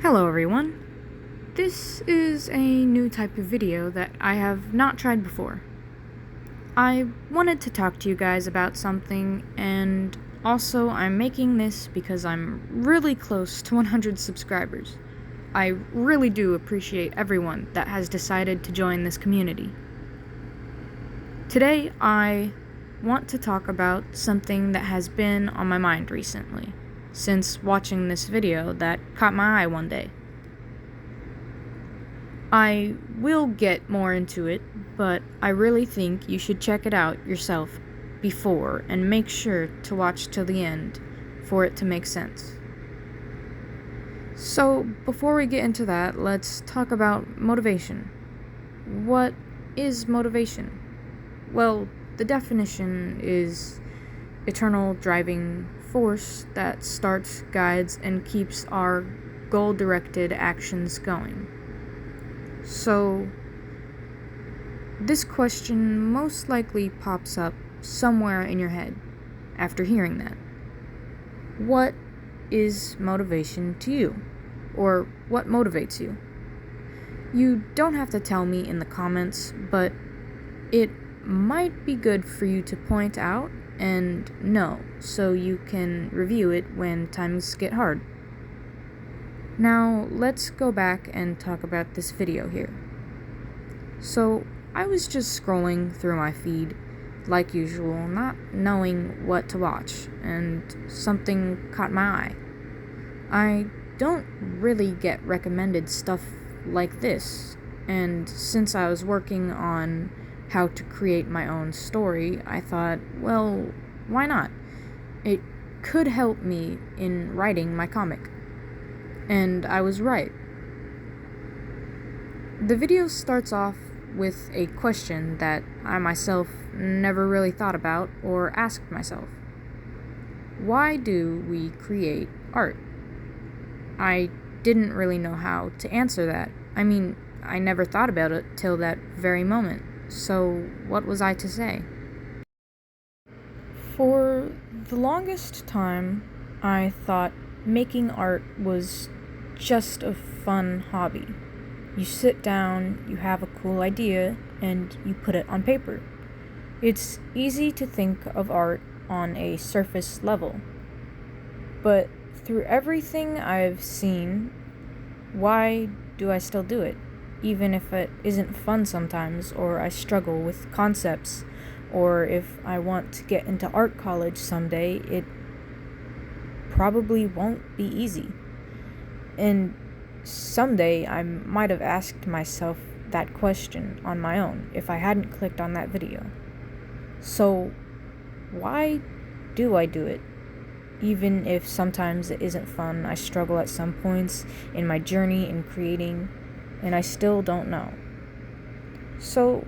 Hello everyone. This is a new type of video that I have not tried before. I wanted to talk to you guys about something, and also I'm making this because I'm really close to 100 subscribers. I really do appreciate everyone that has decided to join this community. Today I want to talk about something that has been on my mind recently, since watching this video that caught my eye one day. I will get more into it, but I really think you should check it out yourself before and make sure to watch till the end for it to make sense. So, before we get into that, let's talk about motivation. What is motivation? Well, the definition is eternal driving force that starts, guides, and keeps our goal-directed actions going. So, this question most likely pops up somewhere in your head after hearing that. What is motivation to you? Or what motivates you? You don't have to tell me in the comments, but it might be good for you to point out and know so you can review it when times get hard. Now, let's go back and talk about this video here. So, I was just scrolling through my feed, like usual, not knowing what to watch, and something caught my eye. I don't really get recommended stuff like this, and since I was working on how to create my own story, I thought, well, why not? It could help me in writing my comic. And I was right. The video starts off with a question that I myself never really thought about or asked myself. Why do we create art? I didn't really know how to answer that. I mean, I never thought about it till that very moment. So, what was I to say? For the longest time, I thought making art was just a fun hobby. You sit down, you have a cool idea, and you put it on paper. It's easy to think of art on a surface level. But through everything I've seen, why do I still do it? Even if it isn't fun sometimes, or I struggle with concepts, or if I want to get into art college someday, it probably won't be easy. And someday I might have asked myself that question on my own if I hadn't clicked on that video. So, why do I do it? Even if sometimes it isn't fun, I struggle at some points in my journey in creating, and I still don't know. So,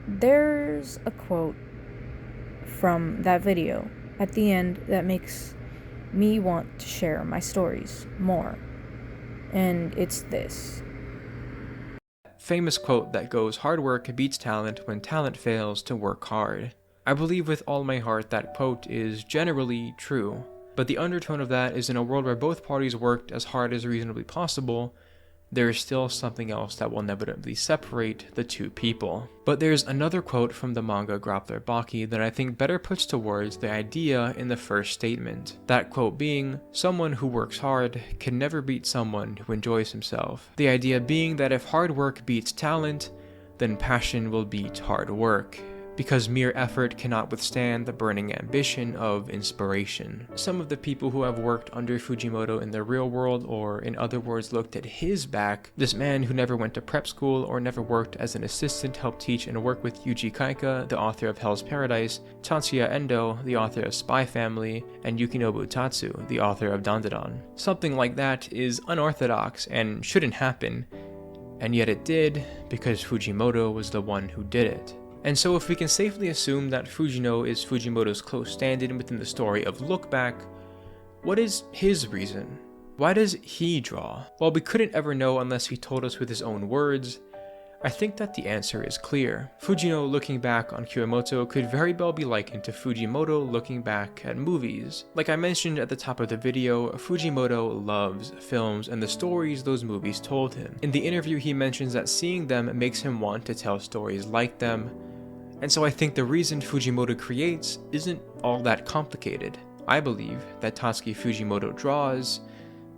there's a quote from that video at the end that makes me want to share my stories more. And it's this. Famous quote that goes, "Hard work beats talent when talent fails to work hard." I believe with all my heart that quote is generally true, but the undertone of that is in a world where both parties worked as hard as reasonably possible, there is still something else that will inevitably separate the two people. But there's another quote from the manga Grappler Baki that I think better puts to words the idea in the first statement. That quote being, "Someone who works hard can never beat someone who enjoys himself." The idea being that if hard work beats talent, then passion will beat hard work, because mere effort cannot withstand the burning ambition of inspiration. Some of the people who have worked under Fujimoto in the real world, or in other words looked at his back, this man who never went to prep school or never worked as an assistant, helped teach and work with Yuji Kaika, the author of Hell's Paradise, Tatsuya Endo, the author of Spy Family, and Yukinobu Tatsu, the author of Dandadan. Something like that is unorthodox and shouldn't happen, and yet it did because Fujimoto was the one who did it. And so if we can safely assume that Fujino is Fujimoto's close stand-in within the story of Look Back, what is his reason? Why does he draw? While we couldn't ever know unless he told us with his own words, I think that the answer is clear. Fujino looking back on Kyomoto could very well be likened to Fujimoto looking back at movies. Like I mentioned at the top of the video, Fujimoto loves films and the stories those movies told him. In the interview, he mentions that seeing them makes him want to tell stories like them. And so I think the reason Fujimoto creates isn't all that complicated. I believe that Tatsuki Fujimoto draws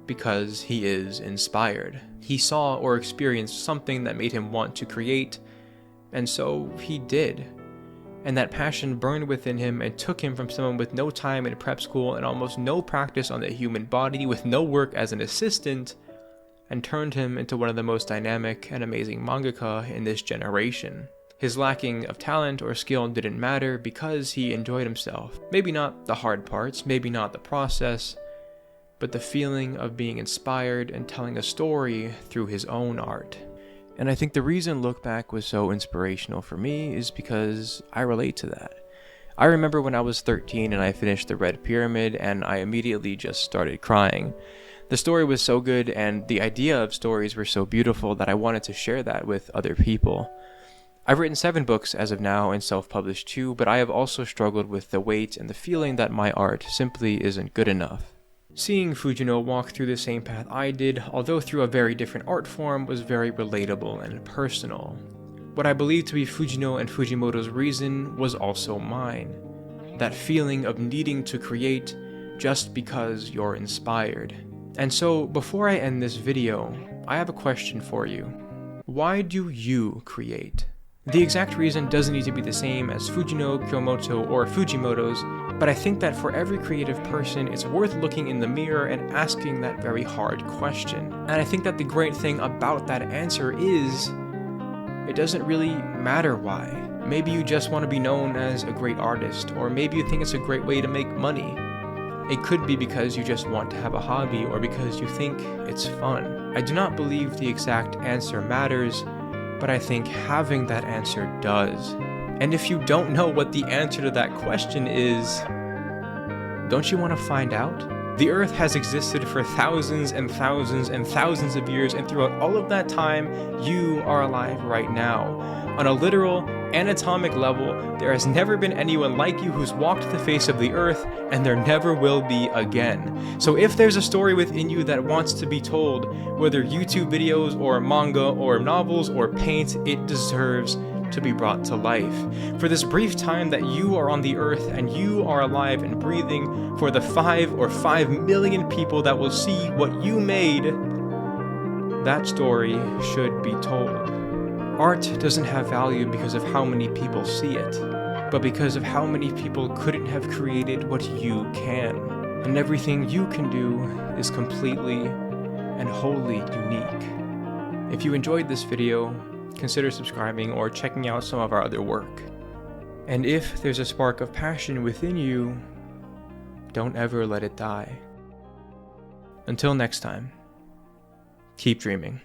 because he is inspired. He saw or experienced something that made him want to create, and so he did. And that passion burned within him and took him from someone with no time in prep school and almost no practice on the human body, with no work as an assistant, and turned him into one of the most dynamic and amazing mangaka in this generation. His lacking of talent or skill didn't matter because he enjoyed himself. Maybe not the hard parts, maybe not the process, but the feeling of being inspired and telling a story through his own art. And I think the reason Look Back was so inspirational for me is because I relate to that. I remember when I was 13 and I finished The Red Pyramid and I immediately just started crying. The story was so good and the idea of stories were so beautiful that I wanted to share that with other people. I've written 7 books as of now and self-published 2, but I have also struggled with the weight and the feeling that my art simply isn't good enough. Seeing Fujino walk through the same path I did, although through a very different art form, was very relatable and personal. What I believe to be Fujino and Fujimoto's reason was also mine. That feeling of needing to create just because you're inspired. And so, before I end this video, I have a question for you. Why do you create? The exact reason doesn't need to be the same as Fujino, Kyomoto, or Fujimoto's, but I think that for every creative person, it's worth looking in the mirror and asking that very hard question. And I think that the great thing about that answer is, it doesn't really matter why. Maybe you just want to be known as a great artist, or maybe you think it's a great way to make money. It could be because you just want to have a hobby, or because you think it's fun. I do not believe the exact answer matters, but I think having that answer does. And if you don't know what the answer to that question is, don't you want to find out? The Earth has existed for thousands and thousands and thousands of years, and throughout all of that time, you are alive right now. On a literal, anatomic level, there has never been anyone like you who's walked the face of the Earth, and there never will be again. So if there's a story within you that wants to be told, whether YouTube videos or manga or novels or paint, it deserves to be brought to life. For this brief time that you are on the Earth and you are alive and breathing, for the 5 or 5 million people that will see what you made, that story should be told. Art doesn't have value because of how many people see it, but because of how many people couldn't have created what you can. And everything you can do is completely and wholly unique. If you enjoyed this video, consider subscribing or checking out some of our other work. And if there's a spark of passion within you, don't ever let it die. Until next time, keep dreaming.